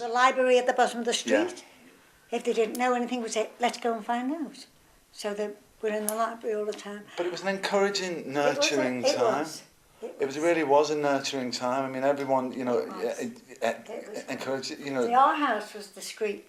was a library at the bottom of the street. Yeah. If they didn't know anything, we'd say, let's go and find out. So they were in the library all the time. But it was an encouraging, nurturing time. It really was a nurturing time. I mean, everyone, you know, encouraged, you know. Our house was discreet,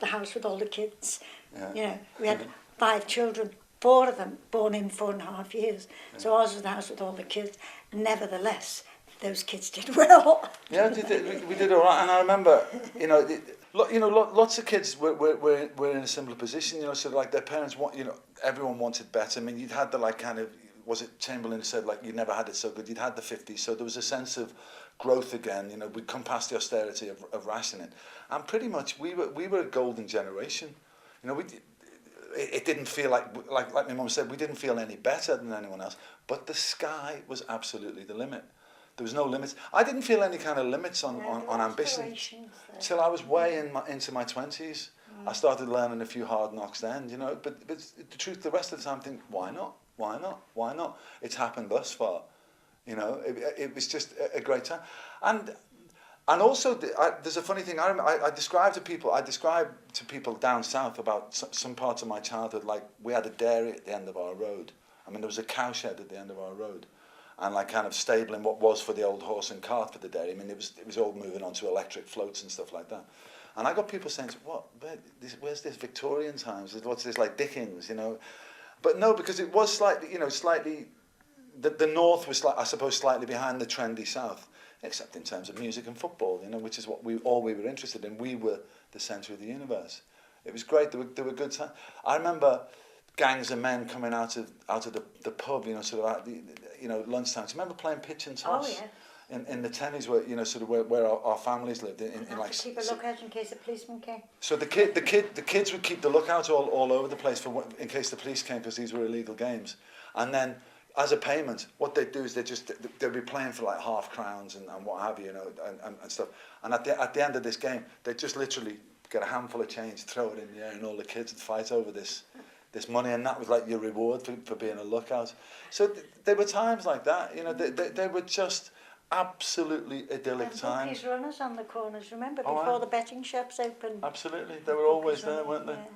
the house with all the kids. Yeah. You know, we had 5 children, 4 of them born in 4.5 years. Yeah. So ours was the house with all the kids. Nevertheless, those kids did well. Yeah, we did all right. And I remember, you know, lots of kids were in a similar position, you know, so like their parents everyone wanted better. I mean, you'd had the like kind of, was it Chamberlain said, like, you never had it so good, you'd had the 50s, so there was a sense of growth again, you know, we'd come past the austerity of rationing. And pretty much we were a golden generation. You know, it didn't feel like my mum said, we didn't feel any better than anyone else, but the sky was absolutely the limit. There was no limits. I didn't feel any kind of limits on ambition till I was way into my 20s. I started learning a few hard knocks then, you know, but the truth, the rest of the time I think, why not? Why not? Why not? It's happened thus far. You know, it was just a great time. And also, there's a funny thing. I describe to people down south about some parts of my childhood, like we had a dairy at the end of our road. I mean, there was a cowshed at the end of our road, and like kind of stabling what was for the old horse and cart for the dairy. I mean, it was all moving on to electric floats and stuff like that. And I got people saying, "What? Where's this Victorian times? What's this like Dickens? You know?" But no, because it was slightly. The north was, I suppose, slightly behind the trendy south, except in terms of music and football, you know, which is what we were interested in. We were the centre of the universe. It was great. There were good times. I remember gangs of men coming out of the pub, you know, sort of at lunchtime. Do you remember playing pitch and toss? Oh, yeah. In the tennies, where you know, sort of where our families lived in like. To keep a lookout in case a policeman came. So the kids would keep the lookout all over the place in case the police came, because these were illegal games. And then, as a payment, what they'd do is they'd be playing for like half-crowns and what have you, you know, and stuff. And at the end of this game, they'd just literally get a handful of change, throw it in the air, and all the kids would fight over this money, and that was like your reward for being a lookout. So there were times like that, you know. They were just absolutely idyllic times. Bookies runners on the corners, remember, before the betting shops opened. Absolutely, they were always there, weren't they? Yeah.